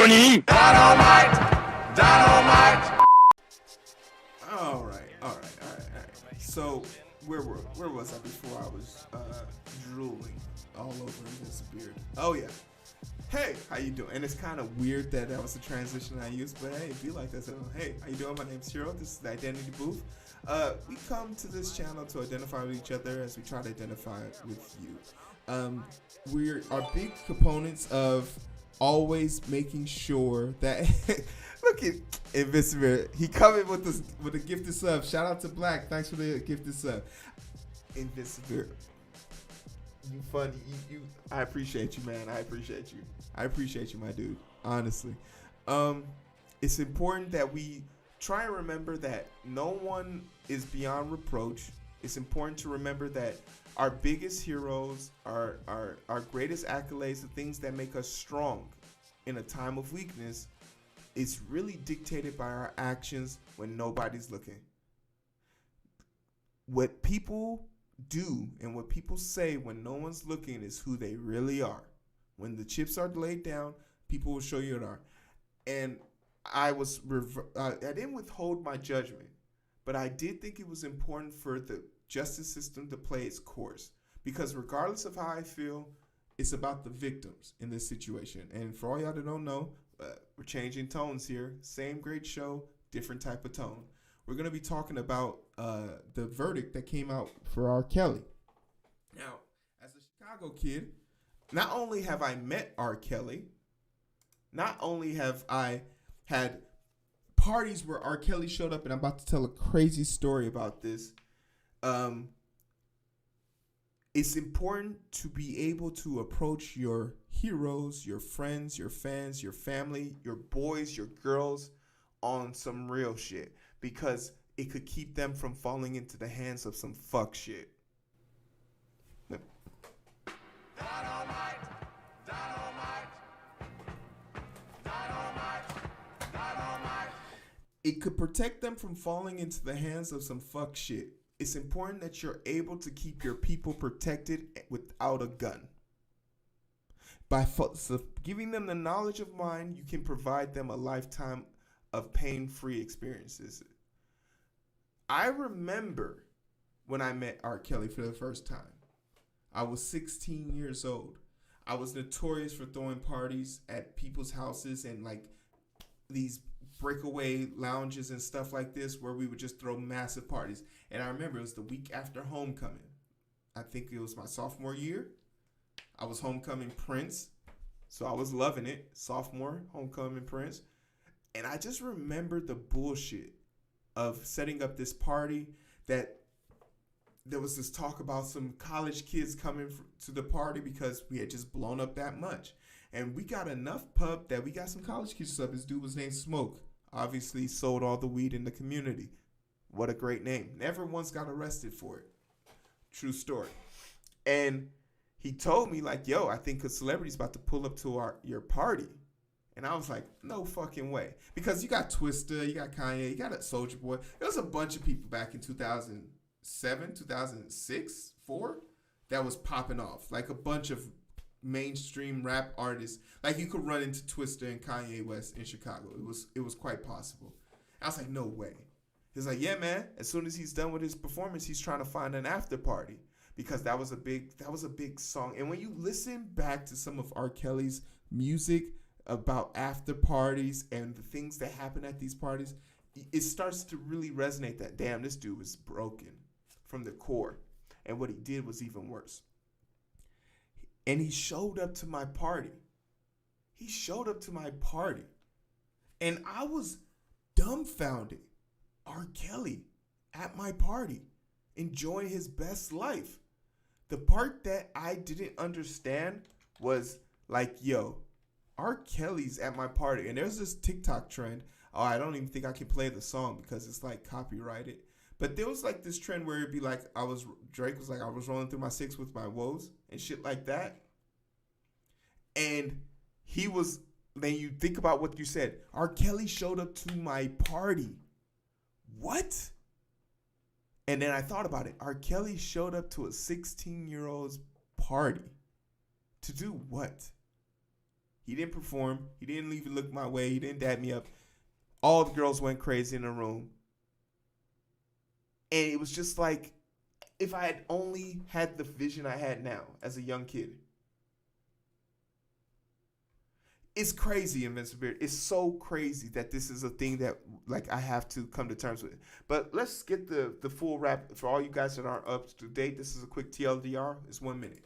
All right. So where was I before I was drooling all over this beard? Oh yeah. Hey, how you doing? And it's kind of weird that was the transition I used, but hey, it be like that. So, hey, how you doing? My name's Heero. This is the Identity Booth. We come to this channel to identify with each other as we try to identify with you. We are big components of always making sure that look at Identifier. He coming with a gifted sub. Shout out to Black. Thanks for the gifted sub. Identifier. You funny. I appreciate you, man. I appreciate you, my dude. Honestly. It's important that we try and remember that no one is beyond reproach. It's important to remember that our biggest heroes, our greatest accolades, the things that make us strong in a time of weakness, is really dictated by our actions when nobody's looking. What people do and what people say when no one's looking is who they really are. When the chips are laid down, people will show you it are. And I didn't withhold my judgment, but I did think it was important for the justice system to play its course, because regardless of how I feel, it's about the victims in this situation. And for all y'all that don't know, we're changing tones here. Same great show, different type of tone. We're going to be talking about the verdict that came out for Rkelly. Now, as a Chicago kid, not only have I met Rkelly, not only have I had parties where Rkelly showed up, and I'm about to tell a crazy story about this. It's important to be able to approach your heroes, your friends, your fans, your family, your boys, your girls on some real shit, because it could keep them from falling into the hands of some fuck shit. It could protect them from falling into the hands of some fuck shit. It's important that you're able to keep your people protected without a gun. By giving them the knowledge of mind, you can provide them a lifetime of pain-free experiences. I remember when I met Rkelly for the first time. I was 16 years old. I was notorious for throwing parties at people's houses and like these breakaway lounges and stuff like this where we would just throw massive parties. And I remember it was the week after homecoming. I think it was my sophomore year. I was homecoming Prince, so I was loving it. Sophomore, homecoming Prince. And I just remember the bullshit of setting up this party that there was this talk about some college kids coming to the party because we had just blown up that much. And we got enough pub that we got some college kids up. This dude was named Smoke. Obviously sold all the weed in the community. What a great name. Never once got arrested for it. True story. And he told me like, yo, I think a celebrity's about to pull up to your party. And I was like, no fucking way. Because you got Twista, you got Kanye, you got a Soulja Boy. There was a bunch of people back in 2007, 2006, 4 that was popping off. Like a bunch of mainstream rap artists. Like you could run into Twista and Kanye West in Chicago. It was quite possible. I was like, no way. He's like, yeah, man. As soon as he's done with his performance, he's trying to find an after party, because that was a big song. And when you listen back to some of Rkelly's music about after parties and the things that happen at these parties, it starts to really resonate that, damn, this dude was broken from the core. And what he did was even worse. And he showed up to my party. And I was dumbfounded. Rkelly at my party, enjoying his best life. The part that I didn't understand was like, yo, Rkelly's at my party. And there's this TikTok trend. Oh, I don't even think I can play the song because it's like copyrighted. But there was like this trend where it'd be like, Drake was like, I was rolling through my six with my woes and shit like that. And then you think about what you said. Rkelly showed up to my party. What? And then I thought about it. Rkelly showed up to a 16-year-old's party. To do what? He didn't perform. He didn't even look my way. He didn't dab me up. All the girls went crazy in the room. And it was just like, if I had only had the vision I had now as a young kid. It's crazy, Invincibility. It's so crazy that this is a thing that like I have to come to terms with. But let's get the full wrap for all you guys that aren't up to date. This is a quick TLDR. It's 1 minute.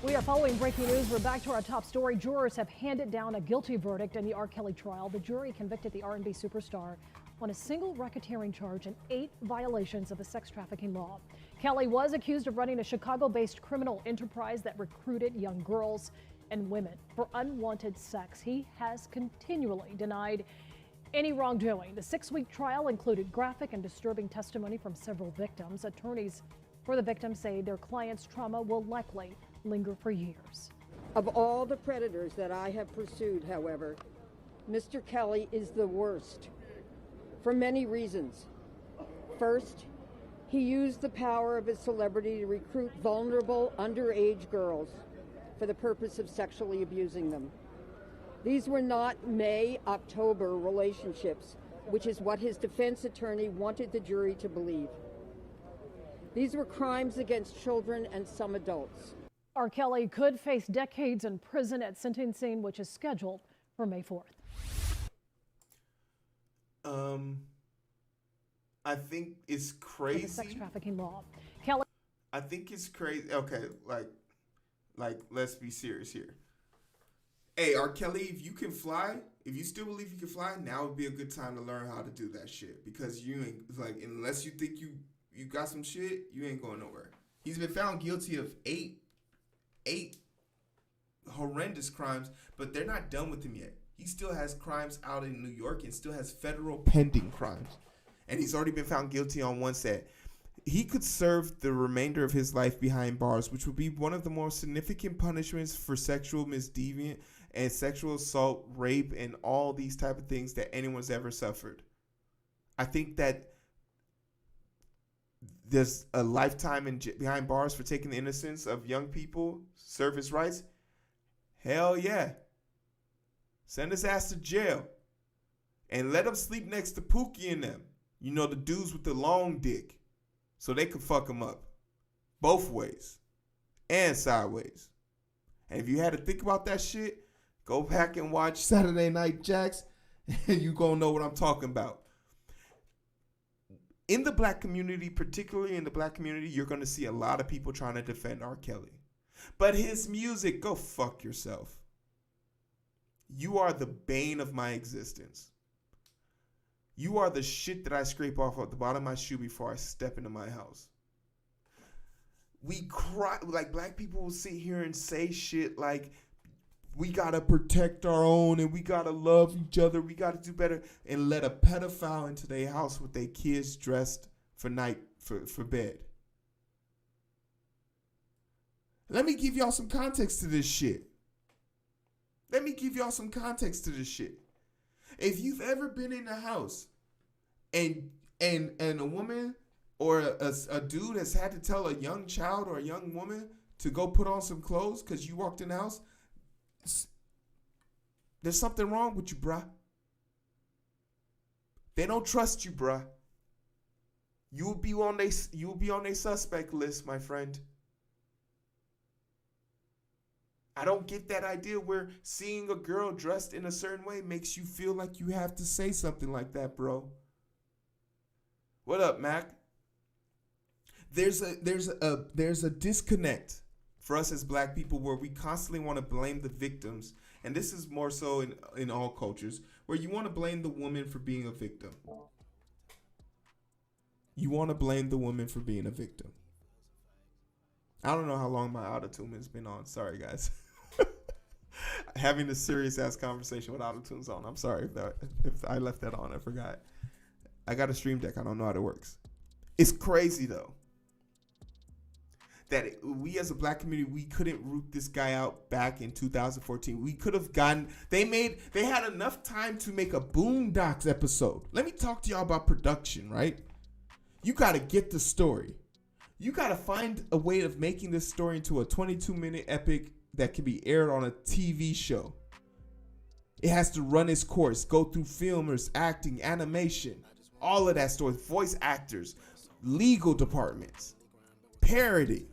We are following breaking news. We're back to our top story. Jurors have handed down a guilty verdict in the Rkelly trial. The jury convicted the R&B superstar on a single racketeering charge and 8 violations of the sex trafficking law. Kelly was accused of running a Chicago-based criminal enterprise that recruited young girls and women for unwanted sex. He has continually denied any wrongdoing. The 6-week trial included graphic and disturbing testimony from several victims. Attorneys for the victims say their clients' trauma will likely linger for years. Of all the predators that I have pursued, however, Mr. Kelly is the worst for many reasons. First, he used the power of his celebrity to recruit vulnerable underage girls for the purpose of sexually abusing them. These were not May-October relationships, which is what his defense attorney wanted the jury to believe. These were crimes against children and some adults. Rkelly could face decades in prison at sentencing, which is scheduled for May 4th. I think it's crazy. The sex trafficking law. Kelly. I think it's crazy. Okay, like let's be serious here. Hey, Rkelly, if you can fly, if you still believe you can fly, now would be a good time to learn how to do that shit. Because you ain't, like, unless you think you got some shit, you ain't going nowhere. He's been found guilty of eight horrendous crimes, but they're not done with him yet. He still has crimes out in New York and still has federal pending crimes. And he's already been found guilty on one set. He could serve the remainder of his life behind bars, which would be one of the more significant punishments for sexual misdeviant and sexual assault, rape, and all these type of things that anyone's ever suffered. I think that there's a lifetime behind bars for taking the innocence of young people, serve his rights. Hell yeah. Send his ass to jail. And let him sleep next to Pookie and them. You know, the dudes with the long dick. So they could fuck him up. Both ways. And sideways. And if you had to think about that shit, go back and watch Saturday Night Jacks. And you gonna know what I'm talking about. In the black community, particularly in the black community, you're going to see a lot of people trying to defend Rkelly. But his music, go fuck yourself. You are the bane of my existence. You are the shit that I scrape off at the bottom of my shoe before I step into my house. We cry, like black people will sit here and say shit like, we gotta protect our own and we gotta love each other. We gotta do better, and let a pedophile into their house with their kids dressed for bed. Let me give y'all some context to this shit. If you've ever been in a house and a woman or a dude has had to tell a young child or a young woman to go put on some clothes because you walked in the house, there's something wrong with you, bruh. They don't trust you, bruh. You'll be on their suspect list, my friend. I don't get that idea where seeing a girl dressed in a certain way makes you feel like you have to say something like that, bro. What up, Mac? There's a disconnect for us as black people where we constantly want to blame the victims. And this is more so in all cultures, where you want to blame the woman for being a victim. You want to blame the woman for being a victim. I don't know how long my autotune has been on. Sorry, guys. Having a serious ass conversation with autotunes on. I'm sorry if I left that on. I forgot. I got a stream deck. I don't know how it works. It's crazy though that we as a black community, we couldn't root this guy out back in 2014. We could have gotten, they had enough time to make a Boondocks episode. Let me talk to y'all about production, right? You got to get the story. You got to find a way of making this story into a 22-minute epic that can be aired on a TV show. It has to run its course, go through filmers, acting, animation, all of that story, voice actors, legal departments, parody.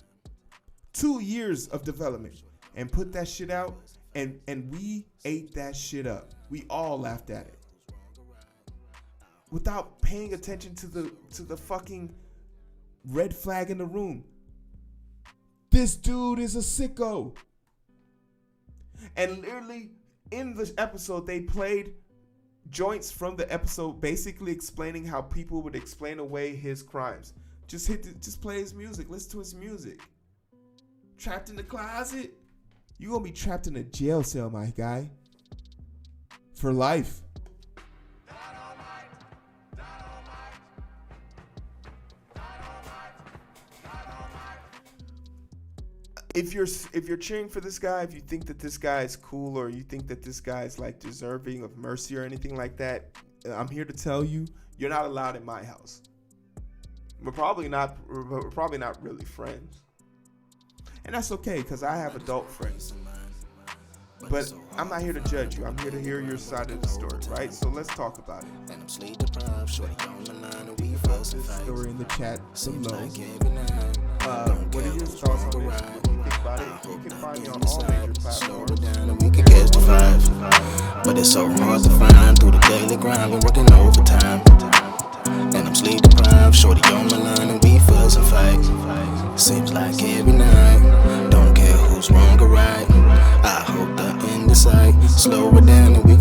2 years of development and put that shit out, and we ate that shit up. We all laughed at it without paying attention to the fucking red flag in the room. This dude is a sicko. And literally in the episode, they played joints from the episode basically explaining how people would explain away his crimes. Just play his music, listen to his music. Trapped in the closet? You gonna be trapped in a jail cell, my guy. For life. If you're cheering for this guy, if you think that this guy is cool, or you think that this guy is like deserving of mercy or anything like that, I'm here to tell you, you're not allowed in my house. We're probably not really friends. And that's okay, because I have adult friends. But I'm not here to judge you. I'm here to hear your side of the story, right? So let's talk about it. This story in the chat below. What are your thoughts on this? What do you think about it? You can find me on all major platforms. We can catch the five, but it's so hard to find through the daily grind. Been working overtime, and I'm sleep deprived. Shorty on my line, and we fuss and fight. Seems like every night. Don't care who's wrong or right. I hope the end is sight. Slow it down and we